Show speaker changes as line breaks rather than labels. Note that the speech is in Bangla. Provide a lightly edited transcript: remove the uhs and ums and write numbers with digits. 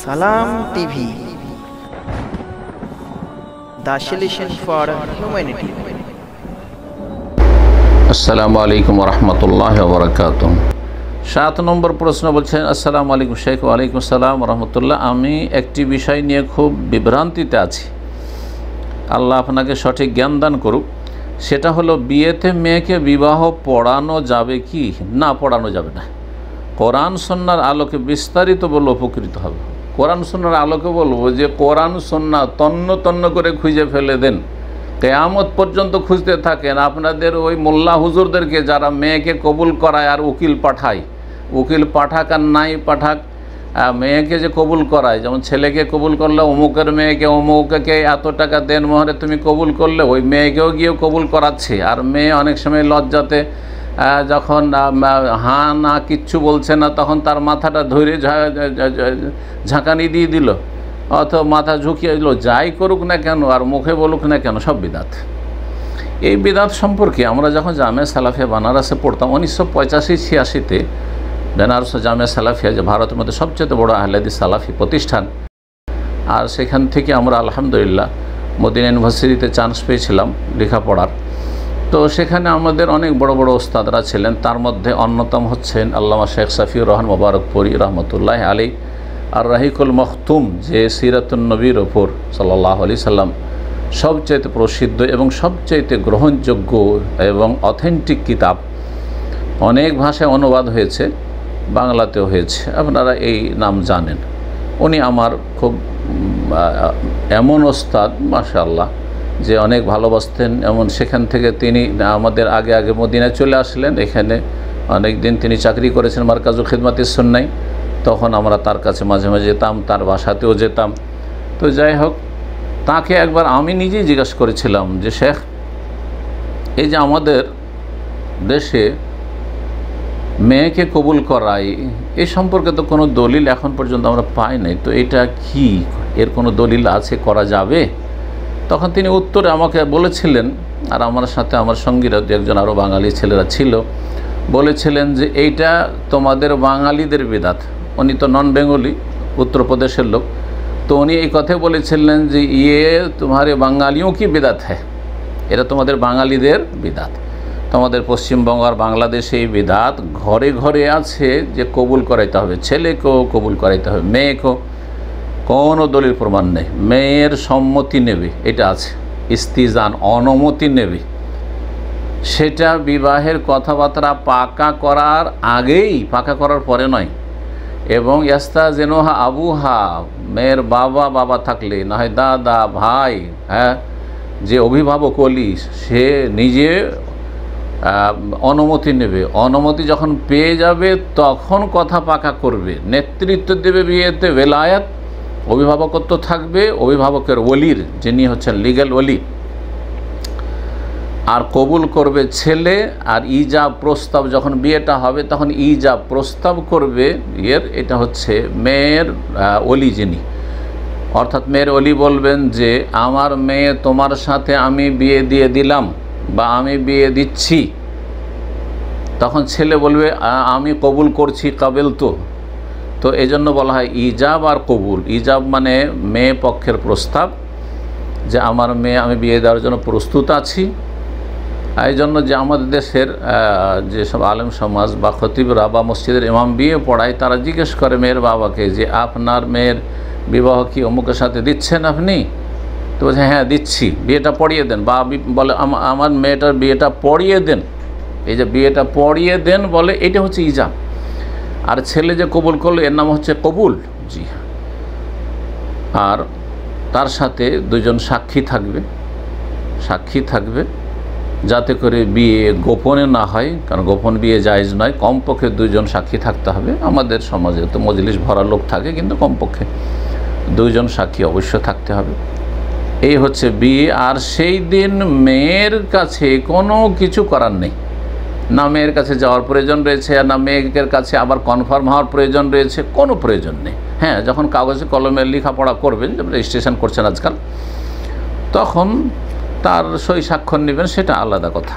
সালাম TV, the solution for humanity.
আসসালামু আলাইকুম রহমতুল্লাহ বরকাতুহ। 7 নম্বর প্রশ্ন বলছেন, আসসালামু আলাইকুম শেখ। ওয়ালাইকুম আসসালাম রহমতুল্লাহ। আমি একটি বিষয় নিয়ে খুব বিভ্রান্তিতে আছি, আল্লাহ আপনাকে সঠিক জ্ঞান দান করুক। সেটা হলো, বিয়েতে মেয়েকে বিবাহ পড়ানো যাবে কি না? পড়ানো যাবে না। কোরআন সুন্নাহর আলোকে বিস্তারিত বলে উপকৃত হবে। কোরআন সুন্নাহর আলোকে বলবো যে কোরআন সুন্নাহ তন্ন তন্ন করে খুঁজে ফেলে দেন, কিয়ামত পর্যন্ত খুঁজতে থাকেন। আপনাদের ওই মোল্লা হুজুরদেরকে যারা মেয়েকে কবুল করায় আর উকিল পাঠায়, উকিল পাঠাক আর নাই পাঠাক, মেয়েকে যে কবুল করায়, যেমন ছেলেকে কবুল করলে অমুকের মেয়েকে অমুককে এত টাকা দেন মোহরে তুমি কবুল করলে, ওই মেয়েকেও গিয়েও কবুল করাচ্ছে। আর মেয়ে অনেক সময় লজ্জাতে যখন হ্যাঁ না কিচ্ছু বলছে না, তখন তার মাথাটা ধরে ঝাঁকানি দিয়ে দিল, অথবা মাথা ঝুঁকিয়ে দিল। যাই করুক না কেন আর মুখে বলুক না কেন, সব বিদাত। এই বিদাত সম্পর্কে আমরা যখন জামিয়া সালাফিয়া বানারসে পড়তাম 1985-86-তে, বেনারস জামিয়া সালাফিয়া যে ভারতের মধ্যে সবচেয়ে বড় আহলে হাদিস সালাফি প্রতিষ্ঠান, আর সেখান থেকে আমরা আলহামদুলিল্লাহ মদিনা ইউনিভার্সিটিতে চান্স পেয়েছিলাম লেখাপড়ার। তো সেখানে আমাদের অনেক বড় বড় ওস্তাদরা ছিলেন, তার মধ্যে অন্যতম হচ্ছেন আল্লামা শেখ সাফিউর রহমান মোবারকপুরি রহমতুল্লাহ আলী, আর রাহিকুল মখতুম, যে সিরাতুন নবীর ওপর সাল্লাল্লাহু আলাইহি সাল্লাম সবচাইতে প্রসিদ্ধ এবং সবচাইতে গ্রহণযোগ্য এবং অথেন্টিক কিতাব। অনেক ভাষায় অনুবাদ হয়েছে, বাংলাতেও হয়েছে, আপনারা এই নাম জানেন। উনি আমার খুব এমন ওস্তাদ মাশাআল্লাহ যে অনেক ভালোবাসতেন। এমন সেখান থেকে তিনি আমাদের আগে আগে মদিনায় চলে আসলেন। এখানে অনেক দিন তিনি চাকরি করেছেন মারকাজুল খিদমাতিস সুন্নাহ। তখন আমরা তার কাছে মাঝে মাঝে যেতাম, তার বাসাতেও যেতাম। তো যাই হোক, তাকে একবার আমি নিজেই জিজ্ঞাসা করেছিলাম যে শেখ, এই যে আমাদের দেশে মেয়েকে কবুল করাই, এই সম্পর্কে তো কোনো দলিল এখন পর্যন্ত আমরা পাই নাই, তো এটা কি, এর কোনো দলিল আছে, করা যাবে? তখন তিনি উত্তরে আমাকে বলেছিলেন, আর আমার সাথে আমার সঙ্গীরা দু একজন আরও বাঙালি ছেলেরা ছিল, বলেছিলেন যে এইটা তোমাদের বাঙালিদের বিদাত। উনি তো নন বেঙ্গলি, উত্তরপ্রদেশের লোক। তো উনি এই কথাই বলেছিলেন যে ইয়ে তোমারে বাঙালিও কি বিদাত হ্যাঁ, এটা তোমাদের বাঙালিদের বিদাত। তোমাদের পশ্চিমবঙ্গ আর বাংলাদেশে এই বিদাত ঘরে ঘরে আছে যে কবুল করাইতে হবে, ছেলেকেও কবুল করাইতে হবে, মেয়েকেও। কোনো দলিল প্রমাণ নেই। মেয়ের সম্মতি নেবে এটা আছে, ইস্তিজান অনুমতি নেবে, সেটা বিবাহের কথাবার্তা পাকা করার আগেই, পাকা করার পরে নয়। এবং ইয়াস্তাযিনুহা আবুহা, মেয়ের বাবা থাকলে, না হয় দাদা, ভাই, হ্যাঁ, যে অভিভাবক অলি, সে নিজে অনুমতি নেবে। অনুমতি যখন পেয়ে যাবে তখন কথা পাকা করবে, নেতৃত্ব দেবে বিয়েতে, বেলায়াত, অভিভাবকত্ব থাকবে অভিভাবকের ওলির, যিনি হচ্ছেন লিগ্যাল ওলি, আর কবুল করবে ছেলে। আর ইজাব প্রস্তাব যখন বিয়েটা হবে তখন ইজাব প্রস্তাব করবে বিয়ের, এটা হচ্ছে মেয়ের ওলি যিনি, অর্থাৎ মেয়ের ওলি বলবেন যে আমার মেয়ে তোমার সাথে আমি বিয়ে দিয়ে দিলাম বা আমি বিয়ে দিচ্ছি। তখন ছেলে বলবে আমি কবুল করছি, কাবেল তো এই জন্য বলা হয় ইজাব আর কবুল। ইজাব মানে মেয়ে পক্ষের প্রস্তাব যে আমার মেয়ে আমি বিয়ে দেওয়ার জন্য প্রস্তুত আছি। এই জন্য যে আমাদের দেশের যেসব আলেম সমাজ বা খতিবরা বা মসজিদের ইমাম বিয়ে পড়ায়, তারা জিজ্ঞেস করে মেয়ের বাবাকে যে আপনার মেয়ের বিবাহ কি অমুকের সাথে দিচ্ছেন আপনি? তো বলছে হ্যাঁ দিচ্ছি, বিয়েটা পড়িয়ে দেন। বা বলে আমার মেয়েটার বিয়েটা পড়িয়ে দেন। এই যে বিয়েটা পড়িয়ে দেন বলে, এটা হচ্ছে ইজাব। আর ছেলে যে কবুল করলো এর নাম হচ্ছে কবুল। জি হ্যাঁ। আর তার সাথে দুজন সাক্ষী থাকবে যাতে করে বিয়ে গোপনে না হয়, কারণ গোপন বিয়ে জায়েজ নয়। কমপক্ষে 2 জন সাক্ষী থাকতে হবে। আমাদের সমাজে তো মজলিস ভরা লোক থাকে, কিন্তু কমপক্ষে 2 জন সাক্ষী অবশ্য থাকতে হবে। এই হচ্ছে বিয়ে। আর সেই দিন মেয়ের কাছে কোনো কিছু করার নেই, না মেয়ের কাছে যাওয়ার প্রয়োজন রয়েছে, আর না মেয়ের কাছে আবার কনফার্ম হওয়ার প্রয়োজন রয়েছে, কোনো প্রয়োজন নেই। হ্যাঁ, যখন কাগজে কলমে লেখাপড়া করবেন, যেমন রেজিস্ট্রেশন করছেন আজকাল, তখন তার সই স্বাক্ষর নেবেন, সেটা আলাদা কথা।